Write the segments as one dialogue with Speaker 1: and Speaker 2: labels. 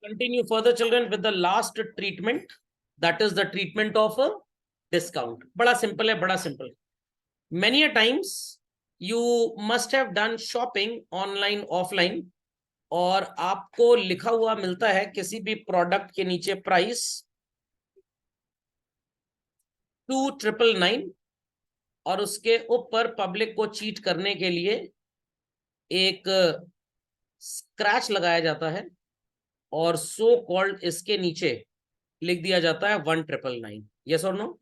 Speaker 1: Continue further, children, with the last treatment. That is the treatment of a discount. बड़ा simple है, बड़ा simple. Many a times you must have done shopping online, offline, और आपको लिखा हुआ मिलता है किसी भी प्रोडक्ट के नीचे प्राइस 2999 और उसके ऊपर पब्लिक को चीट करने के लिए एक स्क्रैच लगाया जाता है और सो कॉल्ड इसके नीचे लिख दिया जाता है 1999. यस और नो?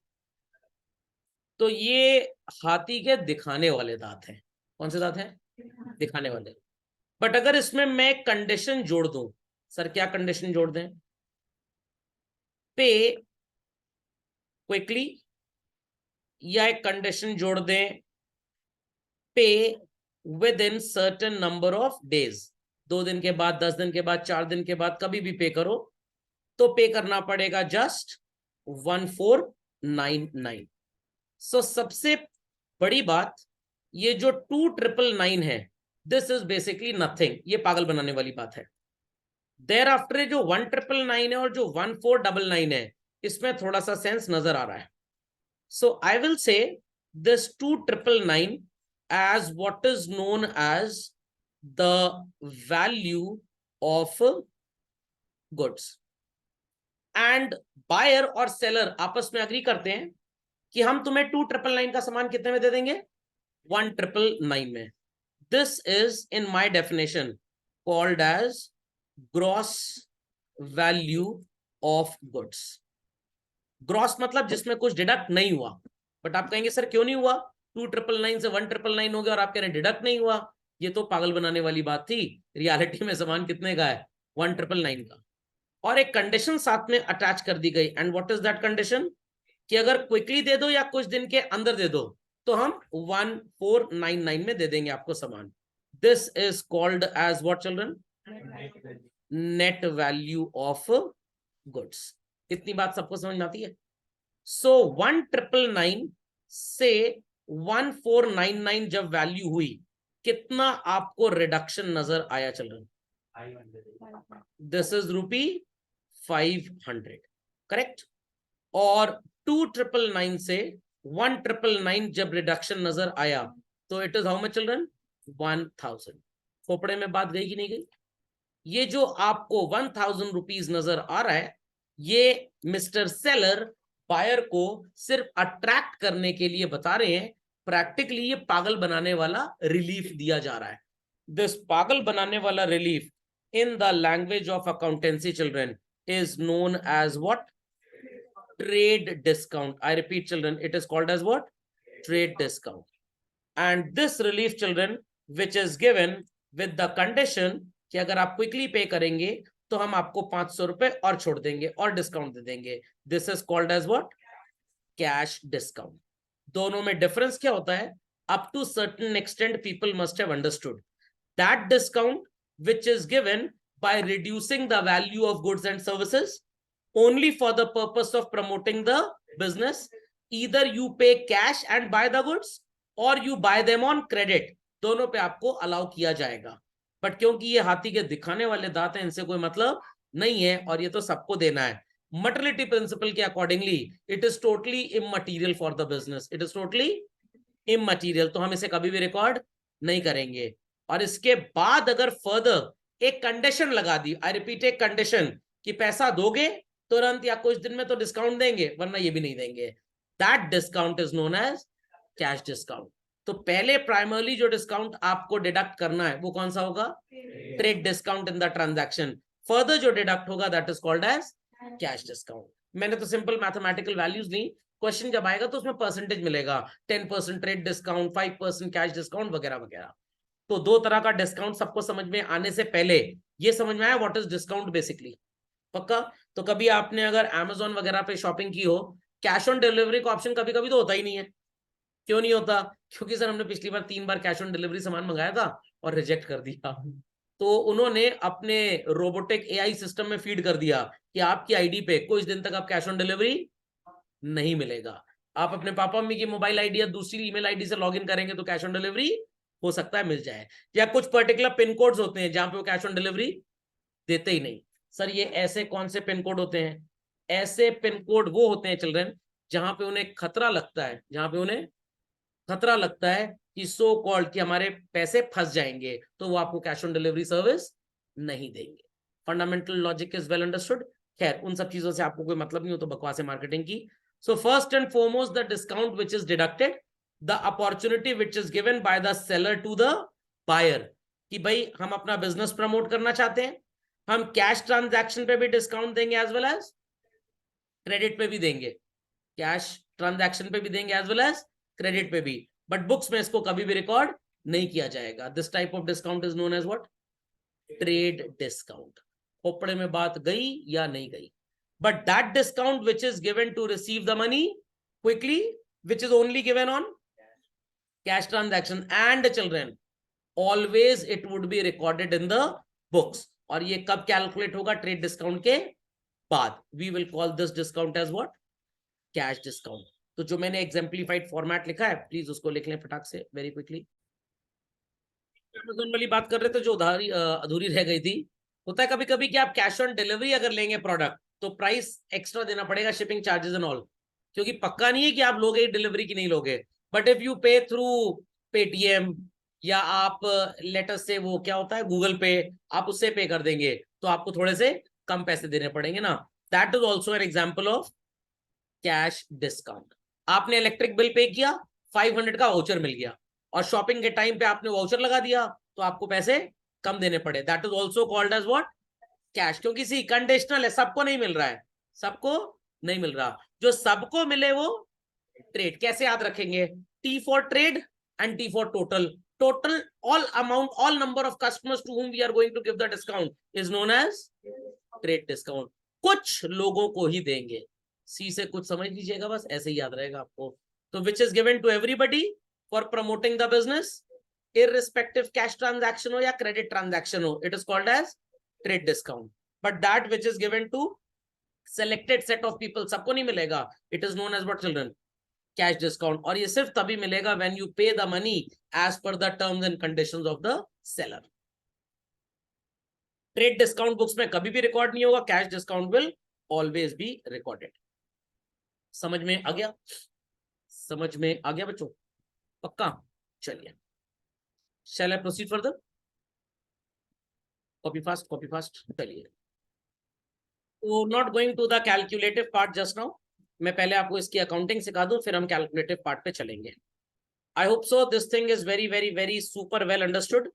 Speaker 1: तो ये हाथी के दिखाने वाले दांत हैं. कौन से दांत हैं? दिखाने वाले. बट अगर इसमें मैं कंडीशन जोड़ दूं, सर क्या कंडीशन जोड़ दें? पे क्विकली, या एक कंडीशन जोड़ दें पे with in certain number of days. 2 दिन के बाद, 10 दिन के बाद, 4 दिन के बाद, कभी भी पे करो तो पे करना पड़ेगा जस्ट 1499. सो सबसे बड़ी बात, ये जो 2999 है, दिस इज बेसिकली नथिंग. ये पागल बनाने वाली बात है. देयर आफ्टर जो 1999 है और जो 1499 है, इसमें थोड़ा सा सेंस नजर आ रहा है. So I will say this 2999 as what is known as the value of goods. And buyer और seller आपस में अग्री करते हैं कि हम तुम्हें 2999 का सामान कितने में दे देंगे? 1999 में. This is in my definition called as gross value of goods. Gross मतलब जिसमें कुछ डिडक्ट नहीं हुआ. बट आप कहेंगे सर क्यों नहीं हुआ? 2999 से 1999 हो गया और आप कह रहे हैं डिडक्ट नहीं हुआ. ये तो पागल बनाने वाली बात थी. रियलिटी में सामान कितने का है? 1999 का. और एक कंडीशन साथ में अटैच कर दी गई. And what is that condition? कि अगर क्विकली दे दो या कुछ दिन के अंदर दे दो तो हम 1499 में दे देंगे आपको सामान. This is called as what children? Net value of goods. इतनी बात सबको समझ में आती है? सो 1999 से 1499 जब वैल्यू हुई, कितना आपको रिडक्शन नजर आया चिल्ड्रन? दिस इज रूपी 500. करेक्ट. और 2999 से 1999 जब रिडक्शन नजर आया तो it is how much children? 1000. खोपड़े में बात गई कि नहीं गई? ये जो आपको 1000 रुपीज नजर आ रहा है, ये मिस्टर सेलर बायर को सिर्फ अट्रैक्ट करने के लिए बता रहे हैं. प्रैक्टिकली ये पागल बनाने वाला रिलीफ दिया जा रहा है. दिस पागल बनाने वाला relief in the language of accountancy children is known as what? Trade discount. I repeat children, it is called as what? Trade discount. And this relief children which is given with the condition कि अगर आप quickly पे करेंगे तो हम आपको 500 रुपए और छोड़ देंगे और डिस्काउंट दे देंगे. This is called as what? Cash discount. दोनों में डिफरेंस क्या होता है? Up to certain extent people must have understood that discount which is given by reducing the value of goods and services only for the purpose of promoting the business. Either you pay cash and buy the goods or you buy them on credit. दोनों पे आपको allow किया जाएगा. But क्योंकि ये हाथी के दिखाने वाले दांत हैं, इनसे कोई मतलब नहीं है और ये तो सबको देना है. मटेरियलिटी प्रिंसिपल के accordingly it is totally immaterial for the business. It is totally immaterial. तो हम इसे कभी भी रिकॉर्ड नहीं करेंगे. और इसके बाद अगर फर्दर एक कंडीशन लगा दी, आई रिपीट, एक कंडीशन कि पैसा दोगे तुरंत या कुछ दिन में तो डिस्काउंट देंगे, वरना ये भी नहीं देंगे. That discount is known as cash discount. तो पहले प्राइमरली जो डिस्काउंट आपको डिडक्ट करना है वो कौन सा होगा? Trade discount in the transaction. Further जो डिडक्ट होगा that is called as cash discount. मैंने तो सिंपल मैथमेटिकल वैल्यूज ली. क्वेश्चन जब आएगा तो उसमें परसेंटेज मिलेगा. 10% ट्रेड डिस्काउंट, 5% कैश डिस्काउंट वगैरह वगैरह. तो दो तरह का डिस्काउंट सबको समझ में आने से पहले ये समझ में आया व्हाट इज डिस्काउंट बेसिकली. पक्का? तो कभी आपने अगर Amazon वगैरह पे शॉपिंग की हो, कैश ऑन डिलीवरी का ऑप्शन कभी कभी तो होता ही नहीं है. क्यों नहीं होता? क्योंकि सर हमने पिछली बार 3 बार कैश ऑन डिलीवरी सामान मंगाया था और रिजेक्ट कर दिया. तो उन्होंने अपने रोबोटिक AI सिस्टम में फीड कर दिया कि आपकी आईडी पे कुछ दिन तक आप कैश ऑन डिलीवरी नहीं मिलेगा. आप अपने पापा मम्मी की मोबाइल आईडी या दूसरी ईमेल आईडी से लॉग इन करेंगे तो कैश ऑन डिलीवरी हो सकता है मिल जाए. या कुछ पर्टिकुलर पिन कोड्स होते हैं जहां पे वो कैश ऑन डिलीवरी देते ही नहीं. सर ये ऐसे कौन से पिन कोड होते हैं? ऐसे पिन कोड वो होते हैं चिल्ड्रन जहां पे उन्हें खतरा लगता है, जहां पे उन्हें खतरा लगता है कि सो कॉल्ड कि हमारे पैसे फंस जाएंगे, तो वो आपको कैश ऑन डिलीवरी सर्विस नहीं देंगे। Fundamental logic is well understood. खैर उन सब चीजों से आपको कोई मतलब नहीं हो तो बकवास है मार्केटिंग की। So first and foremost the discount which is deducted, the opportunity which is given by the seller to the buyer, कि भाई हम अपना बिजनेस प्रमोट करना चाहते हैं, हम कैश ट्रांजैक्शन पे भी डिस्काउंट देंगे एज वेल एज क्रेडिट पे भी देंगे, कैश ट्रांजैक्शन पे भी देंगे एज वेल एज क्रेडिट पे भी, बट बुक्स में इसको कभी भी रिकॉर्ड नहीं किया जाएगा। This type of discount is known as what? Trade discount. खोपड़े में बात गई या नहीं गई? But that discount which is given to receive the money quickly, which is only given on cash transaction and children, always it would be recorded in the books. और ये कब कैलकुलेट होगा? ट्रेड डिस्काउंट के बाद। We will call this discount as what? Cash discount. तो जो मैंने exemplified format लिखा है प्लीज उसको लिख लें फटाक से वेरी क्विकली। अमेज़न वाली बात कर रहे थे जो अधूरी रह गई थी। होता है कभी कभी कि आप कैश ऑन डिलीवरी अगर लेंगे प्रोडक्ट तो प्राइस एक्स्ट्रा देना पड़ेगा, शिपिंग चार्जेस एंड ऑल, क्योंकि पक्का नहीं है कि आप लोगे डिलीवरी की नहीं लोगे। बट इफ यू पे थ्रू पेटीएम या आप लेटर से वो क्या होता है गूगल पे, आप उससे पे कर देंगे तो आपको थोड़े से कम पैसे देने पड़ेंगे ना। That is also an example of cash discount. आपने इलेक्ट्रिक बिल पे किया, 500 का वाउचर मिल गया, और शॉपिंग के टाइम पे आपने वाउचर लगा दिया तो आपको पैसे कम देने पड़े। That is also called as what? Cash. क्योंकि सी कंडीशनल है, सबको नहीं मिल रहा है, सबको नहीं मिल रहा। जो सबको मिले वो ट्रेड। कैसे याद रखेंगे? T for trade and T for total. Total all amount, all number of customers to whom we are going to give the discount is known as trade discount. कुछ लोगों को ही देंगे, सी से कुछ समझ लीजिएगा, बस ऐसे ही याद रहेगा आपको। तो which is given to everybody for promoting the business, irrespective cash transaction हो या क्रेडिट ट्रांजैक्शन हो, it is called as trade discount. But that which is given to selected set of people, सबको नहीं मिलेगा, it is known as what children? Cash discount. और ये सिर्फ तभी मिलेगा when you pay the money as per the terms and conditions of the seller. Trade discount books में कभी भी रिकॉर्ड नहीं होगा, cash discount will always be recorded. समझ में आ गया? समझ में आ गया बच्चों? पक्का? चलिए, shall I proceed further? Copy fast चलिए। तो not going to the calculative part just now, मैं पहले आपको इसकी अकाउंटिंग सिखा दूं फिर हम कैलकुलेटिव पार्ट पे चलेंगे। आई hope so this thing is very very very super well understood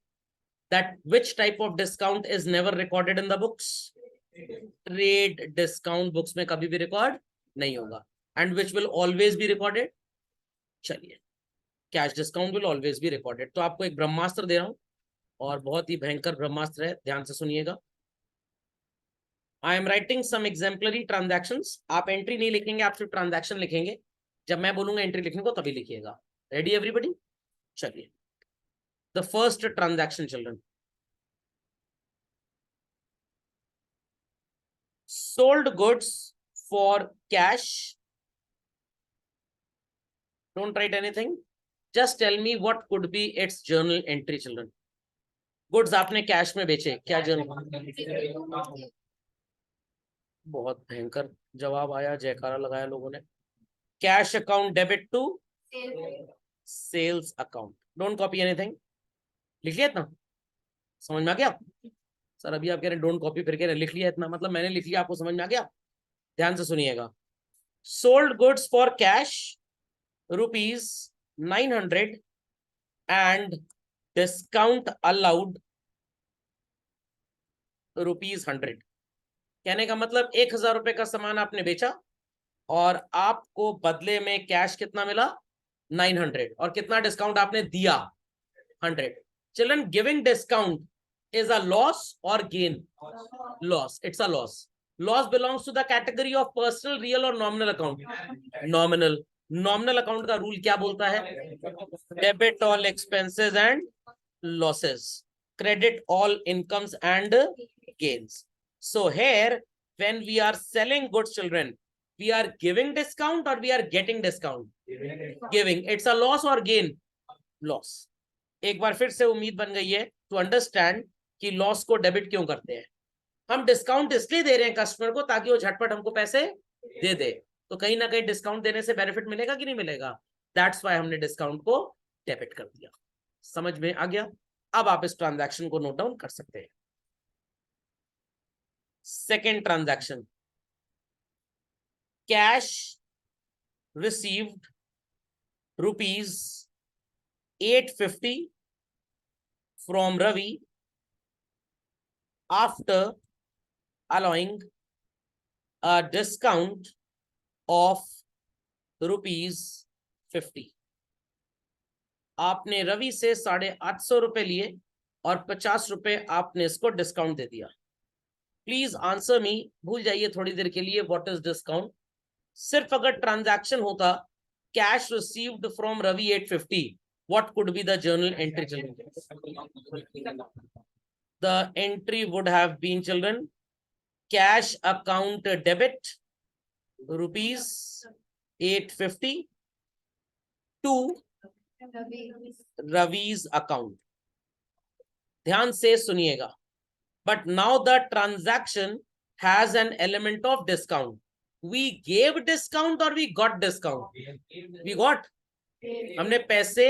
Speaker 1: that which type of discount is never recorded in the books? Trade discount books में कभी भी रिकॉर्ड नहीं होगा, and which will always be recorded? चलिए, cash discount will always be recorded. तो आपको एक ब्रह्मास्त्र दे रहा हूं और बहुत ही भयंकर ब्रह्मास्त्र है, ध्यान से सुनिएगा। I am writing some exemplary transactions. आप एंट्री नहीं लिखेंगे, आप सिर्फ ट्रांजैक्शन लिखेंगे। जब मैं बोलूंगा एंट्री लिखने को तभी लिखिएगा। Ready everybody? चलिए, the first transaction children, sold goods for cash. Don't write anything, just tell me what could be its journal entry children. Goods आपने कैश में बेचे, क्या जर्नल? बहुत भयंकर जवाब आया, जयकारा लगाया लोगों ने। Cash account debit to sales account. Don't copy anything, लिख लिया इतना? समझ में आ गया? सर अभी आप कह रहे डोंट कॉपी, फिर कह रहे लिख लिया इतना, मतलब मैंने लिख लिया, आपको समझ में आ गया? ध्यान से सुनिएगा। Sold goods for cash rupees 900 and discount allowed rupees 100। कहने का मतलब 1000 रुपए का सामान आपने बेचा और आपको बदले में कैश कितना मिला? 900, और कितना डिस्काउंट आपने दिया? 100। Children, giving discount is a loss or gain? Loss. It's a loss. Loss belongs to the category of personal, real or nominal account? Nominal. Nominal account का रूल क्या बोलता है? Debit all expenses and losses, credit all incomes and gains. So here when we are selling goods children, we are giving discount or we are getting discount? Giving. It's a loss or gain? Loss. एक बार फिर से उम्मीद बन गई है to understand कि loss को debit क्यों करते हैं। हम डिस्काउंट इसलिए दे रहे हैं कस्टमर को ताकि वो झटपट हमको पैसे दे दे, तो कहीं ना कहीं डिस्काउंट देने से बेनिफिट मिलेगा कि नहीं मिलेगा, दैट्स वाई हमने डिस्काउंट को डेबिट कर दिया। समझ में आ गया? अब आप इस ट्रांजैक्शन को नोट डाउन कर सकते हैं। Second transaction, cash received ₹850 from Ravi after allowing a discount of ₹50। आपने रवि से 850 रुपए लिए और 50 रुपए आपने इसको डिस्काउंट दे दिया। प्लीज आंसर मी, भूल जाइए थोड़ी देर के लिए व्हाट इज डिस्काउंट। सिर्फ अगर ट्रांजैक्शन होता cash received from Ravi 850, what could be the journal entry, children? The entry would have been, children, cash account debit ₹850 to Ravi's account। ध्यान से सुनिएगा। But now the transaction has an element of discount. We gave discount or we got discount? We got। हमने पैसे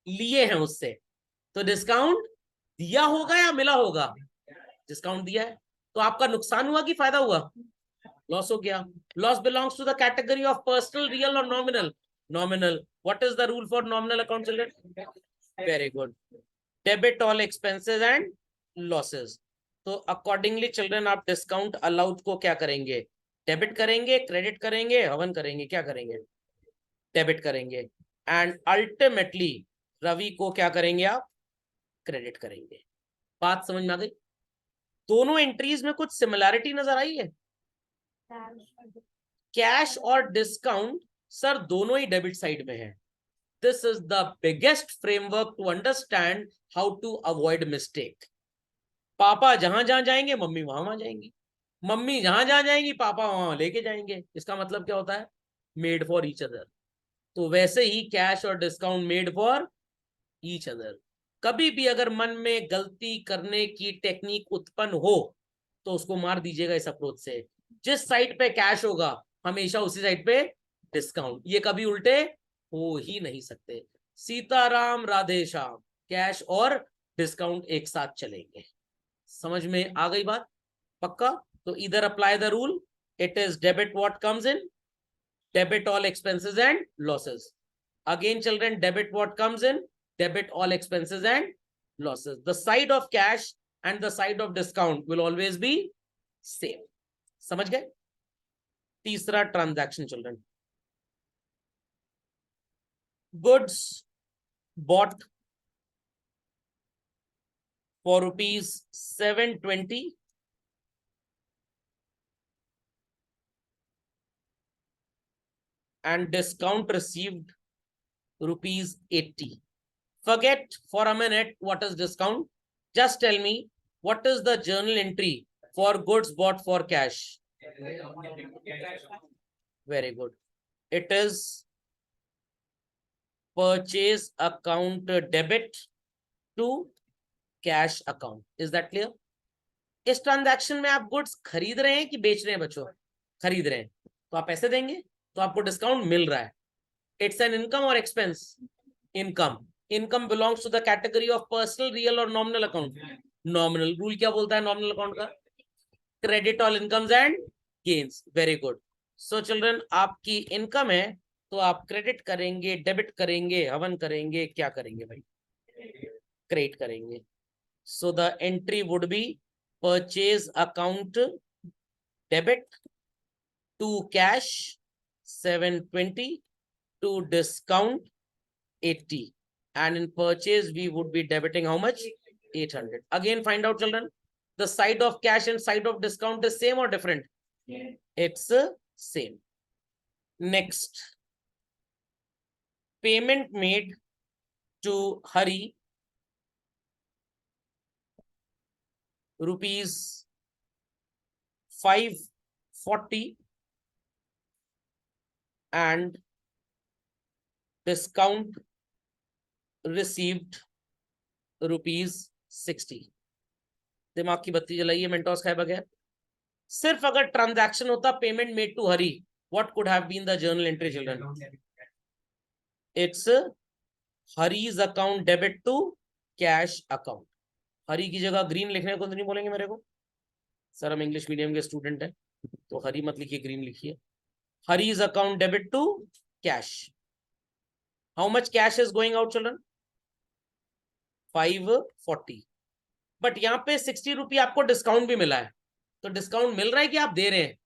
Speaker 1: लिए हैं उससे, तो discount दिया होगा या मिला होगा? डिस्काउंट दिया है, तो आपका नुकसान हुआ कि फायदा हुआ? लॉस हो गया। Loss belongs to the category of personal, real और nominal? Nominal. What is the rule for nominal account, children? Very good. Debit all expenses and losses. तो अकॉर्डिंगली चिल्ड्रन आप डिस्काउंट अलाउड को क्या करेंगे? डेबिट करेंगे, credit करेंगे, हवन करेंगे? क्या करेंगे? डेबिट करेंगे। एंड अल्टीमेटली रवि को क्या करेंगे आप? क्रेडिट करेंगे। बात समझ में आ गई? दोनों एंट्रीज में कुछ सिमिलैरिटी नजर आई है? कैश और डिस्काउंट सर दोनों ही डेबिट साइड में है। This is the biggest framework to understand how to avoid mistake. पापा जहां जहां जाएंगे मम्मी वहां वहां जाएंगी, मम्मी जहां जहां जाएंगी पापा वहां लेके जाएंगे। इसका मतलब क्या होता है? Made for each other. तो वैसे ही कैश और discount made for each other. कभी भी अगर मन में गलती करने की टेक्निक उत्पन्न हो तो उसको मार दीजिएगा इस अप्रोच से। जिस साइड पे कैश होगा हमेशा उसी साइड पे डिस्काउंट, ये कभी उल्टे हो ही नहीं सकते। सीताराम राधे श्याम, कैश और डिस्काउंट एक साथ चलेंगे। समझ में आ गई बात? पक्का? तो इधर apply the rule, it is debit what comes in, debit all expenses and losses. Again children, debit what comes in, debit all expenses and losses. The side of cash and the side of discount will always be same. समझ गए? तीसरा transaction children, goods bought for ₹720 and discount received ₹80। Forget for a minute what is discount. Just tell me what is the journal entry for goods bought for cash? Very good. It is purchase account debit to cash account. Is that clear? इस transaction में आप goods खरीद रहे हैं कि बेच रहे हैं बच्चों? खरीद रहे हैं, तो आप पैसे देंगे तो आपको डिस्काउंट मिल रहा है। इट्स एन इनकम और expense? Income. Income belongs to the category of personal, real और नॉमिनल अकाउंट? नॉमिनल। रूल क्या बोलता है नॉमिनल अकाउंट का? Credit all incomes and gains. Very good. So children आपकी इनकम है तो आप क्रेडिट करेंगे, डेबिट करेंगे, हवन करेंगे, क्या करेंगे भाई? क्रेडिट करेंगे। So the entry would B purchase account debit to cash 720 to discount 80, and in purchase we would be debiting how much? 800. Again find out children, the side of cash and side of discount is same or different? It's same. Next, payment made to Hari ₹540 and discount received ₹60। दिमाग की बत्ती जलाइए Mentos खाए बगैर। सिर्फ अगर transaction होता payment made to Hari, what could have been the journal entry children? It's Hari's account debit to cash account. Hari की जगह ग्रीन लिखने को तो नहीं बोलेंगे मेरे को, सर हम इंग्लिश मीडियम के स्टूडेंट हैं, तो हरी मत लिखिए, ग्रीन लिखिए। Hari's account debit to cash. How much cash is going out children? 540। But यहाँ पे 60 रुपये आपको डिस्काउंट भी मिला है, तो डिस्काउंट मिल रहा है कि आप दे रहे हैं?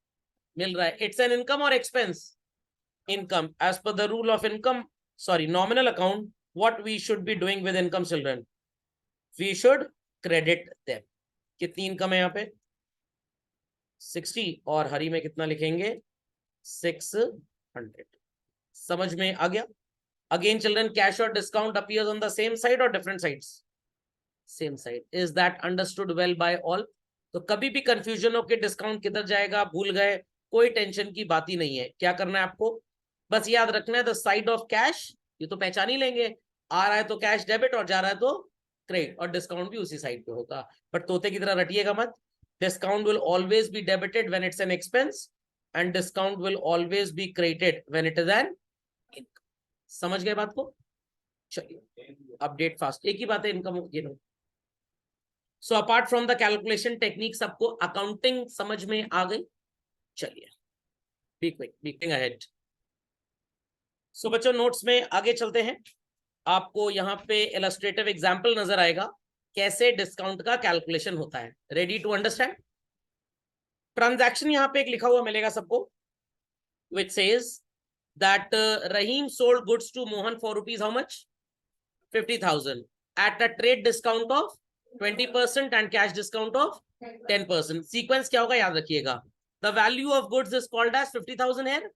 Speaker 1: मिल रहा है। इट्स एन इनकम और expense? Income. As per the rule of income, sorry nominal account, what we should be doing with income children? We should credit them. कितनी इनकम है यहाँ पे? 60, और हरी में कितना लिखेंगे? 600। समझ में आ गया? अगेन चिल्ड्रन, कैश और discount appears on the same side और different sides? Same side. Is that understood well by all? तो कभी भी कंफ्यूजन हो कि डिस्काउंट किधर जाएगा, भूल गए, कोई टेंशन की बात ही नहीं है। क्या करना है आपको? बस याद रखना है द साइड ऑफ कैश, ये तो पहचान ही लेंगे, आ रहा है तो कैश डेबिट और जा रहा है तो क्रेडिट, और डिस्काउंट भी उसी साइड पे होगा। बट तोते की तरह रटिएगा मत। Discount will always be debited when it's an expense, and discount will always be credited when it is an income. समझ गए बात को? चलिए अपडेट फास्ट, एक ही बात है इनकम ये no. So apart from the calculation technique, सबको अकाउंटिंग समझ में आ गई? चलिए be quick, be quick ahead. So बच्चों नोट्स में आगे चलते हैं। आपको यहाँ पे इलस्ट्रेटिव एग्जांपल नजर आएगा कैसे डिस्काउंट का कैलकुलेशन होता है। Ready to understand? ट्रांजैक्शन यहाँ पे एक लिखा हुआ मिलेगा सबको, which says that Rahim sold goods to Mohan for rupees how much? 50,000 at a trade discount of 20% and cash discount of 10%. Sequence क्या होगा याद रखिएगा। The value of goods is called as 50,000 here.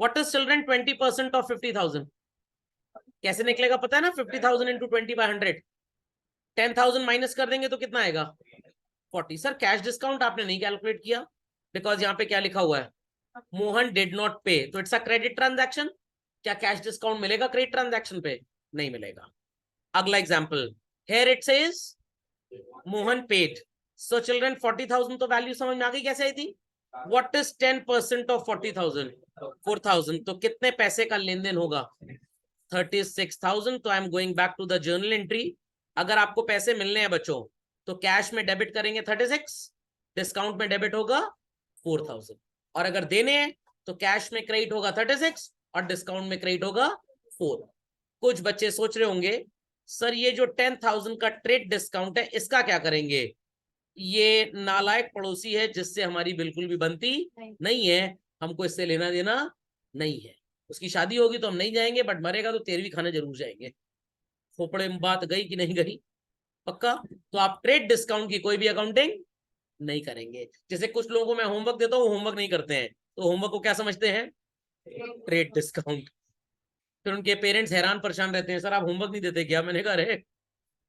Speaker 1: What is children 20% of 50,000? कैसे निकलेगा पता है ना? 50,000 into 20/100, 10,000 minus कर देंगे तो कितना आएगा? 40। सर कैश डिस्काउंट आपने नहीं कैलकुलेट किया, बिकॉज यहाँ पे क्या लिखा हुआ है? मोहन डिड नॉट पे, तो इट्स अ क्रेडिट ट्रांजैक्शन। क्या कैश डिस्काउंट मिलेगा क्रेडिट ट्रांजैक्शन पे? नहीं मिलेगा। अगला example, here it says Mohan paid. So children 40,000 तो वैल्यू समझ में आ गई कैसे आई थी? What is 10% of 40,000? 4,000। तो कितने पैसे का लेन देन होगा? 36,000। तो I am going back to the journal entry. अगर आपको पैसे मिलने हैं बच्चों, तो कैश में डेबिट करेंगे 36, डिस्काउंट में डेबिट होगा 4,000, और अगर देने हैं तो कैश में क्रेडिट होगा 36 और डिस्काउंट में क्रेडिट होगा 4। कुछ बच्चे सोच रहे होंगे सर ये जो 10,000 का ट्रेड डिस्काउंट है इसका क्या करेंगे? ये नालायक पड़ोसी है जिससे हमारी बिल्कुल भी बनती नहीं है, हमको इससे लेना देना नहीं है। उसकी शादी होगी तो हम नहीं जाएंगे, बट मरेगा तो 13वीं खाने जरूर जाएंगे। खोपड़े में बात गई कि नहीं गई? पक्का? तो आप ट्रेड डिस्काउंट की कोई भी अकाउंटिंग नहीं करेंगे। जैसे कुछ लोगों को मैं होमवर्क देता हूँ, होमवर्क नहीं करते हैं, तो होमवर्क को क्या समझते हैं? Trade discount. फिर उनके पेरेंट्स हैरान परेशान रहते हैं, सर आप होमवर्क नहीं देते क्या? मैंने कहा अरे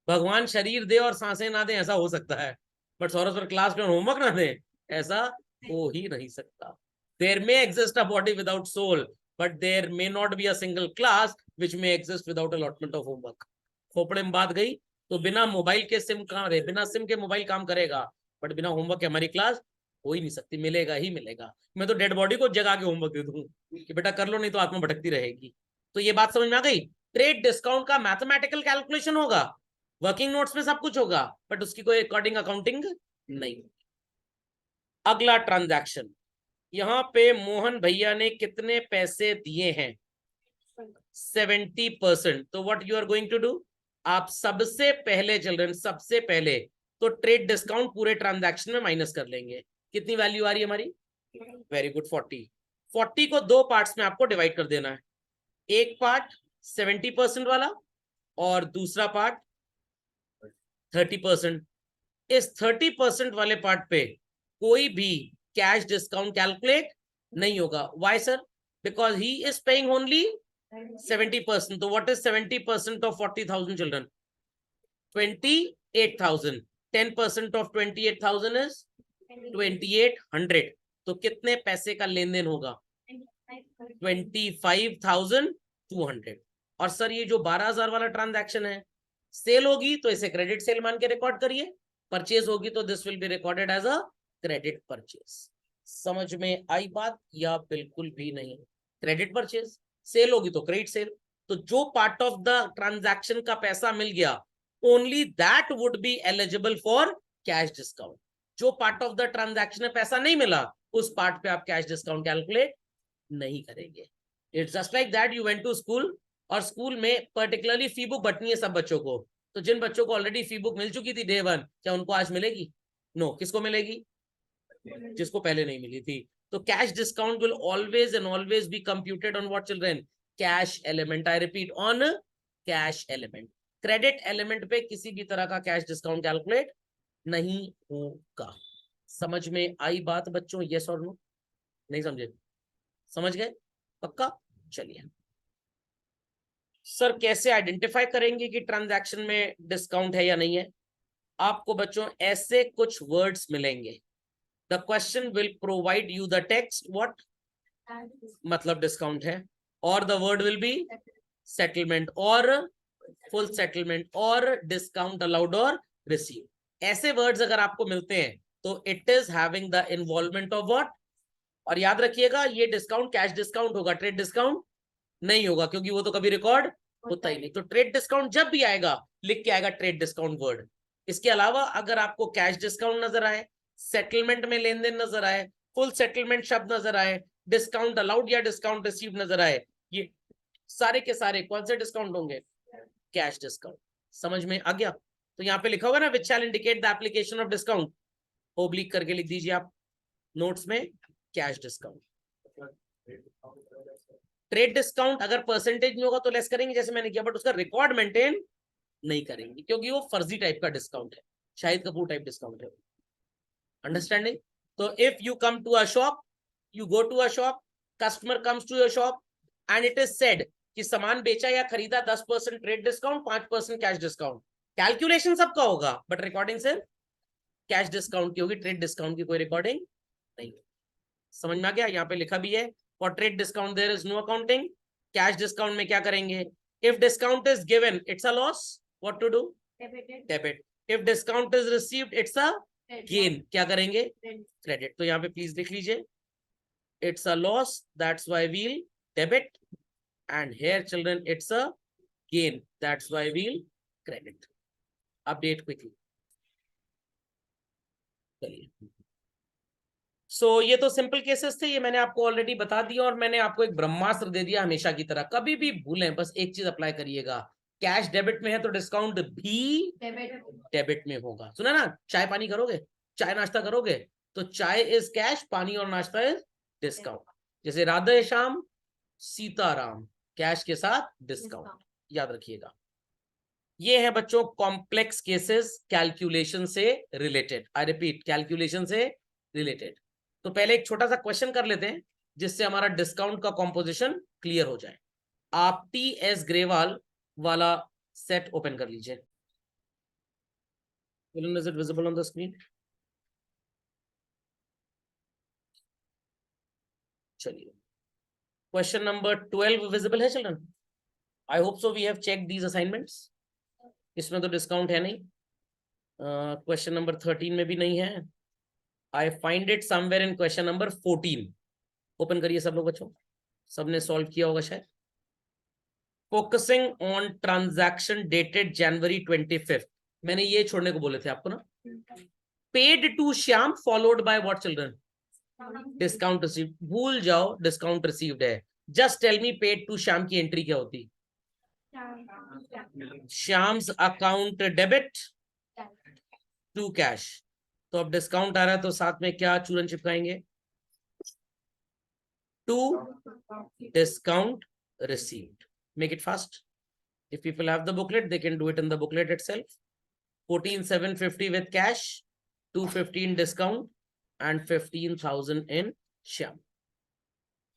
Speaker 1: भगवान शरीर दे और सांसें ना दे ऐसा हो सकता है, बट सौरभ क्लास में होमवर्क ना दे ऐसा हो ही नहीं सकता। There may exist a body without soul, but there may not be a single class which may exist without allotment of homework. खोपड़े में बात गई? तो बिना मोबाइल के सिम काम, बिना सिम के मोबाइल काम करेगा, बट बिना होमवर्क के हमारी क्लास हो ही नहीं सकती। मिलेगा ही मिलेगा। मैं तो डेड बॉडी को जगा के होमवर्क दे दूं कि बेटा कर लो, नहीं तो आत्मा भटकती रहेगी। तो ये बात समझ में आ गई? ट्रेड डिस्काउंट का मैथमेटिकल कैलकुलेशन होगा, वर्किंग नोट्स में सब कुछ होगा, बट उसकी कोई अकॉर्डिंग अकाउंटिंग नहीं। अगला ट्रांजैक्शन, यहां पे मोहन भैया ने कितने पैसे दिए हैं? 70%। तो what you are going to do? आप सबसे पहले चिल्ड्रन, सबसे पहले तो ट्रेड डिस्काउंट पूरे ट्रांजैक्शन में माइनस कर लेंगे। कितनी वैल्यू आ रही है हमारी? Very good, 40। 40 को दो पार्ट्स में आपको डिवाइड कर देना है। एक पार्ट 70% वाला और दूसरा पार्ट 30%। इस 30% वाले पार्ट पे कोई भी कैश डिस्काउंट कैलकुलेट नहीं होगा। Why sir? Because he is paying only 70%। तो what is 70% of 40,000 children? 28,000। 10% of 28,000 is 2,800। तो कितने पैसे का लेन देन होगा? 25,200। और सर ये जो 12,000 वाला ट्रांजैक्शन है, सेल होगी तो इसे क्रेडिट सेल मान के रिकॉर्ड करिए, परचेज होगी तो this will be recorded as a credit purchase. समझ में आई बात या बिल्कुल भी नहीं? क्रेडिट परचेज, सेल होगी तो क्रेडिट सेल। तो जो पार्ट ऑफ द ट्रांजैक्शन का पैसा मिल गया, only that would be eligible for cash discount. जो पार्ट ऑफ द ट्रांजैक्शन में पैसा नहीं मिला, उस पार्ट पे आप कैश डिस्काउंट कैलकुलेट नहीं करेंगे। It's just like that you went to school, और स्कूल में पर्टिकुलरली फी बुक बटनी है सब बच्चों को, तो जिन बच्चों को ऑलरेडी फी बुक मिल चुकी थी डे 1, क्या उनको आज मिलेगी? नो। किसको मिलेगी? जिसको पहले नहीं मिली थी। तो cash discount will always and always be computed on what children? Cash element. I repeat, on cash element. Credit element पे किसी भी तरह का कैश डिस्काउंट कैलकुलेट नहीं होगा। समझ में आई बात बच्चों? यस और नो? नहीं समझे? समझ गए? पक्का? चलिए सर, कैसे आइडेंटिफाई करेंगे कि ट्रांजैक्शन में डिस्काउंट है या नहीं है? आपको बच्चों ऐसे कुछ वर्ड्स मिलेंगे। The question will provide you the text what मतलब डिस्काउंट है, और the word will be settlement और फुल सेटलमेंट और डिस्काउंट अलाउड और रिसीव। ऐसे वर्ड्स अगर आपको मिलते हैं तो it is having the involvement of what. और याद रखिएगा, ये डिस्काउंट कैश डिस्काउंट होगा, ट्रेड डिस्काउंट नहीं होगा, क्योंकि वो तो कभी रिकॉर्ड होता ही नहीं। तो ट्रेड डिस्काउंट जब भी आएगा, लिख के आएगा ट्रेड डिस्काउंट वर्ड। इसके अलावा अगर आपको कैश डिस्काउंट नजर आए, सेटलमेंट में लेन देन नजर आए, फुल सेटलमेंट शब्द नजर आए, डिस्काउंट अलाउड या डिस्काउंट रिसीव्ड नजर आए, ये सारे के सारे कौन से डिस्काउंट होंगे? Cash discount. समझ में आ गया? तो यहाँ पे लिखा होगा ना, which shall indicate the application of discount, oblique करके लिख दीजिए आप नोट्स में, कैश डिस्काउंट। ट्रेड डिस्काउंट अगर परसेंटेज में होगा तो लेस करेंगे जैसे मैंने किया, बट उसका रिकॉर्ड मेंटेन नहीं करेंगे, क्योंकि वो फर्जी टाइप का डिस्काउंट है, शाहिद कपूर टाइप डिस्काउंट है। अंडरस्टैंडिंग? तो if you come to a shop, you go to a shop, customer comes to your shop and it is said कि सामान बेचा या खरीदा 10% trade discount, 5% cash discount, calculation सबका होगा बट रिकॉर्डिंग सिर्फ कैश डिस्काउंट की होगी, ट्रेड डिस्काउंट की कोई रिकॉर्डिंग नहीं। समझ में आ गया? यहाँ पे लिखा भी है, for trade discount there is no accounting. Cash discount में क्या करेंगे? If discount is given it's a loss, what to do? Debit. If discount is received it's a gain, क्या करेंगे? क्रेडिट। तो यहाँ पे प्लीज लिख लीजिए, it's a loss that's why we'll debit, and here children it's a gain that's why we'll credit. Update quickly. चलिए ये तो सिंपल केसेस थे, ये मैंने आपको ऑलरेडी बता दिया, और मैंने आपको एक ब्रह्मास्त्र दे दिया हमेशा की तरह। कभी भी भूलें, बस एक चीज अप्लाई करिएगा, कैश डेबिट में है तो डिस्काउंट भी डेबिट में होगा। सुना ना? चाय पानी करोगे, चाय नाश्ता करोगे, तो चाय इज कैश, पानी और नाश्ता इज डिस्काउंट। जैसे राधे श्याम सीताराम, कैश के साथ डिस्काउंट, याद रखिएगा। ये है बच्चों कॉम्प्लेक्स केसेस कैलकुलेशन से रिलेटेड। आई रिपीट, कैलकुलेशन से रिलेटेड। तो पहले एक छोटा सा क्वेश्चन कर लेते हैं जिससे हमारा डिस्काउंट का कॉम्पोजिशन क्लियर हो जाए। आप टी एस ग्रेवाल वाला सेट ओपन कर लीजिए। Is it visible on the screen? चलिए, क्वेश्चन नंबर 12 विजिबल है children? I hope so we have check these assignments. इसमें तो डिस्काउंट है नहीं। क्वेश्चन नंबर 13 में भी नहीं है। I find it somewhere in question number 14। Open करिए सब लोग बच्चों, सबने सॉल्व किया होगा शायद। Focusing on transaction dated January 25th, मैंने ये छोड़ने को बोले थे आपको ना। Paid to Shyam followed by what children? Discount received. भूल जाओ डिस्काउंट रिसीव्ड है, just tell me paid to Shyam की एंट्री क्या होती? Shyam's account debit to cash. तो अब डिस्काउंट आ रहा है तो साथ में क्या चूरन चिपकाएंगे? To discount received. Make it fast. If people have the booklet, they can do it in the booklet itself. 14,750 with cash, 215 discount, and 15,000 in Shyam.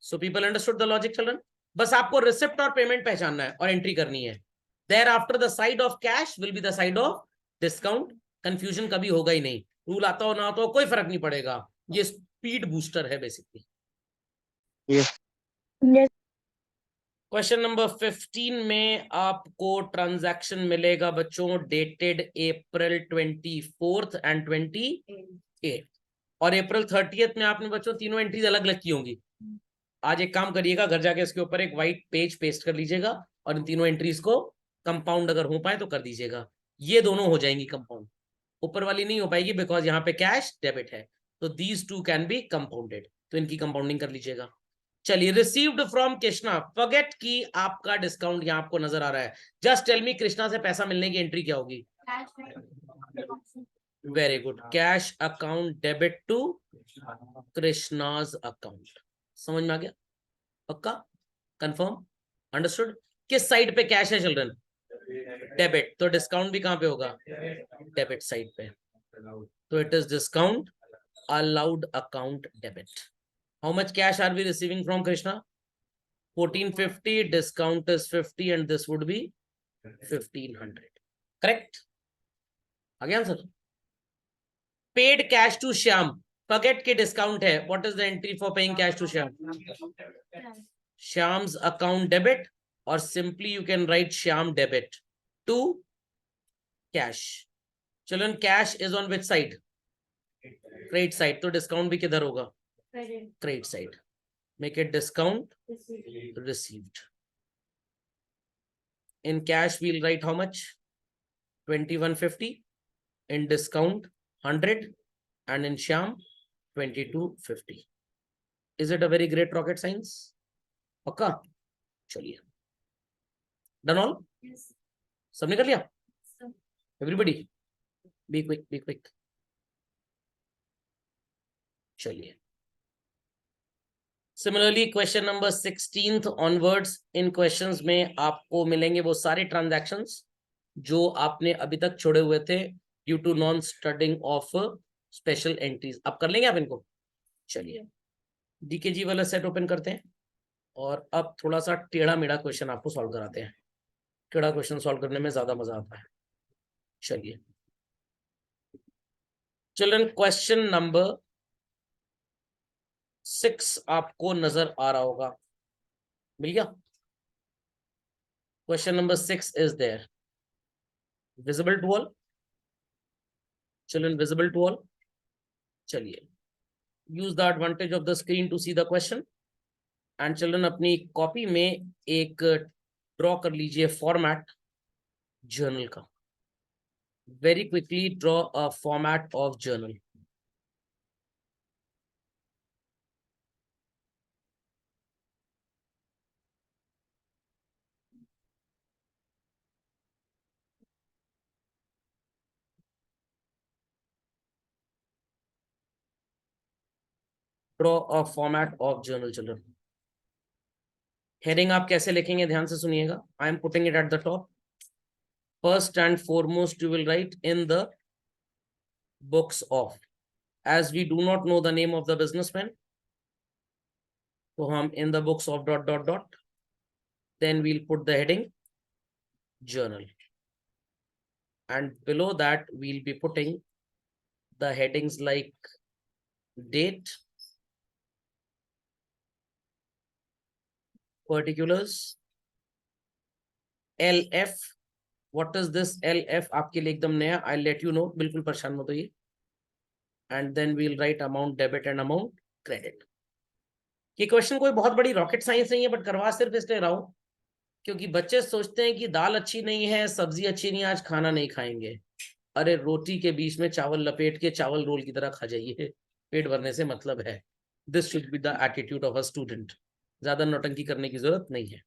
Speaker 1: So people understood the logic, children? बस आपको receipt और payment पहचानना है और entry करनी है। Thereafter the side of cash will be the side of discount. Confusion कभी होगा ही नहीं, रूल आता हो ना आता हो कोई फर्क नहीं पड़ेगा। ये स्पीड बूस्टर है बेसिकली।
Speaker 2: Yes.
Speaker 1: क्वेश्चन नंबर 15 में आपको ट्रांजैक्शन मिलेगा बच्चों डेटेड April 24 एंड 28 और April 30 में आपने बच्चों तीनों एंट्रीज अलग अलग की होंगी। आज एक काम करिएगा, घर जाके इसके ऊपर एक व्हाइट पेज पेस्ट कर लीजिएगा और इन तीनों एंट्रीज को कंपाउंड अगर हो पाए तो कर दीजिएगा। ये दोनों हो जाएंगी कंपाउंड, ऊपर वाली नहीं हो पाएगी बिकॉज यहाँ पे कैश डेबिट है, तो these two can be compounded, तो इनकी कंपाउंडिंग कर लीजिएगा। चलिए, रिसीव्ड फ्रॉम कृष्णा, फॉरगेट कि आपका डिस्काउंट यहाँ आपको नजर आ रहा है, जस्ट टेल मी कृष्णा से पैसा मिलने की एंट्री क्या होगी? Very good, cash account debit to Krishna's account. समझ में आ गया? पक्का? कंफर्म? अंडरस्टूड? किस साइड पे कैश है चिल्ड्रन? डेबिट, तो डिस्काउंट भी कहां पे होगा? डेबिट साइड पे, तो it is discount allowed account debit. How much cash are we receiving from Krishna? 1450, discount is 50 and this would be 1500. Correct? Again sir. Paid cash to Shyam. Forget कि discount है. What is the entry for paying cash to Shyam? Shyam's account debit, or simply you can write Shyam debit to cash. Children, cash is on which side? Credit side. तो discount भी किधर होगा? Credit side. Make it discount received. In cash, we'll write how much? 2150. In discount, 100. And in Shyam, 2250. Is it a very great rocket science? पक्का? चलिए, done all? सबने कर लिया? Everybody B quick, be quick. चलिए, similarly question number 16 onwards, इन questions में आपको मिलेंगे वो सारे ट्रांजैक्शंस जो आपने अभी तक छोड़े हुए थे due to non standing of special entries. अब कर लेंगे आप इनको। चलिए, डीकेजी वाला सेट ओपन करते हैं और अब थोड़ा सा टेढ़ा मेढ़ा क्वेश्चन आपको सॉल्व कराते हैं। टेढ़ा क्वेश्चन सॉल्व करने में ज्यादा मजा आता है। चलिए चिल्ड्रन, क्वेश्चन नंबर 6 आपको नजर आ रहा होगा, मिल गया? Question number 6 is there, visible to all? Children, visible to all? चलिए, use the advantage of the screen to see the question and children अपनी कॉपी में एक ड्रॉ कर लीजिए फॉर्मेट जर्नल का। Very quickly draw a format of journal. Draw a format of journal children. Heading आप कैसे लिखेंगे ध्यान से सुनिएगा। I am putting it at the top. First and foremost, you will write in the books of, as we do not know the name of the businessman, so hum in the books of ... then we'll put the heading journal, and below that we'll be putting the headings like date, particulars, LF. What is this LF? आपके लिए एकदम नया, I'll let you know, बिल्कुल परेशान मत होइए। And then we'll write amount debit and amount credit. ये question कोई बहुत बड़ी रॉकेट साइंस नहीं है, बट करवा सिर्फ इसलिए रहा हूं क्योंकि बच्चे सोचते हैं कि दाल अच्छी नहीं है, सब्जी अच्छी नहीं है, आज खाना नहीं खाएंगे। अरे रोटी के बीच में चावल लपेट के चावल रोल की तरह खा जाइए, पेट भरने से मतलब है। This should be the attitude of a student. ज्यादा नौटंकी करने की जरूरत नहीं है।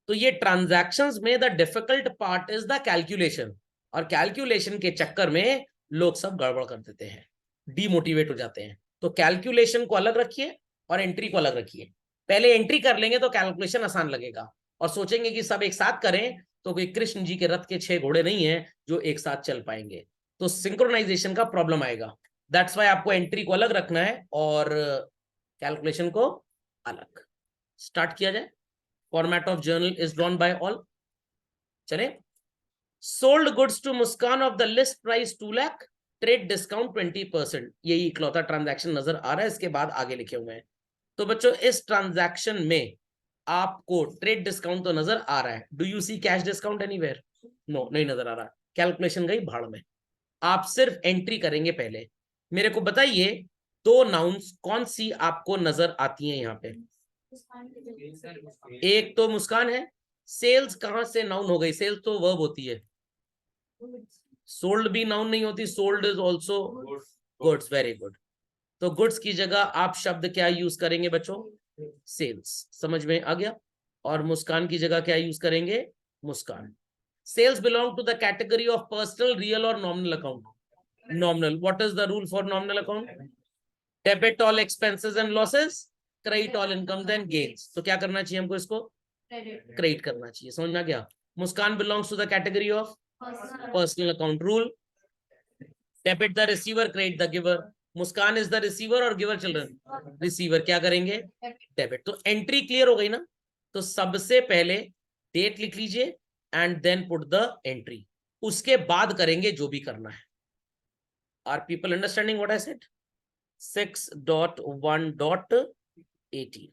Speaker 1: तो ये ट्रांजैक्शंस में the difficult part is the calculation, और कैलकुलेशन के चक्कर में लोग सब गड़बड़ कर देते हैं, डीमोटिवेट हो जाते हैं। तो कैलकुलेशन को अलग रखिए और एंट्री को अलग रखिए। पहले एंट्री कर लेंगे तो कैलकुलेशन आसान लगेगा, और सोचेंगे कि सब एक साथ करें तो कोई कृष्ण जी के रथ के 6 घोड़े नहीं है जो एक साथ चल पाएंगे, तो सिंक्रोनाइजेशन का प्रॉब्लम आएगा। दैट्स वाई आपको एंट्री को अलग रखना है और कैलकुलेशन को अलग। स्टार्ट किया जाए। Format of journal is drawn by all. चले, sold goods to Muskan of the list price 2 lakh, trade discount 20%। यही इकलौता ट्रांजैक्शन नजर आ रहा है, इसके बाद आगे लिखे हुए हैं। तो बच्चों, इस ट्रांजैक्शन में आपको ट्रेड डिस्काउंट तो नजर आ रहा है, do you see cash discount anywhere? No, नहीं नजर आ रहा, कैलकुलेशन गई भाड़ में। आप सिर्फ एंट्री करेंगे पहले। मेरे को बताइए दो नाउन्स कौन सी आपको नजर आती हैं यहाँ पे? एक तो मुस्कान है। सेल्स कहां से नाउन हो गई? सेल्स तो वर्ब होती है। सोल्ड भी नाउन नहीं होती, sold is also goods. Very good. तो गुड्स की जगह आप शब्द क्या यूज करेंगे बच्चों? सेल्स। समझ में आ गया? और मुस्कान की जगह क्या यूज करेंगे? Muskan. Sales belong to the category of personal, real और nominal account? Nominal. What is the rule for nominal account? Debit all expenses and losses, credit all income and gains. तो क्या करना चाहिए हमको? इसको क्रेडिट करना चाहिए। समझ में आ गया? Muskan belongs to the category of personal account. Rule, debit the receiver, credit the giver. Muskan is the receiver और गिवर चिल्ड्रन रिसीवर। क्या करेंगे? डेबिट। तो एंट्री क्लियर हो गई ना? तो सबसे पहले डेट लिख लीजिए and then put the entry, उसके बाद करेंगे जो भी करना है। Are people understanding what I said? 6.1.18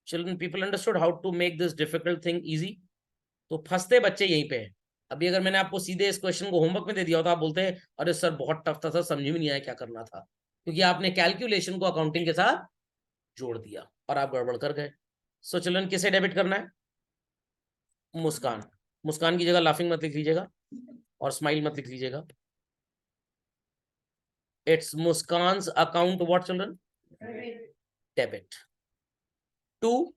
Speaker 1: children, people understood how to make this difficult thing easy? तो फंसते बच्चे यहीं पे हैं। अभी अगर मैंने आपको सीधे इस क्वेश्चन को होमवर्क में दे दिया हो तो आप बोलते हैं अरे सर बहुत टफ था सर, समझ में नहीं आया क्या करना था, क्योंकि आपने कैलकुलेशन को अकाउंटिंग के साथ जोड़ दिया और आप गड़बड़ कर गए। सो चिल्ड्रन, किसे डेबिट करना है? मुस्कान। मुस्कान की जगह लाफिंग मत लिख लीजिएगा और स्माइल मत लिख लीजिएगा। It's Muskan's account what children? Debit to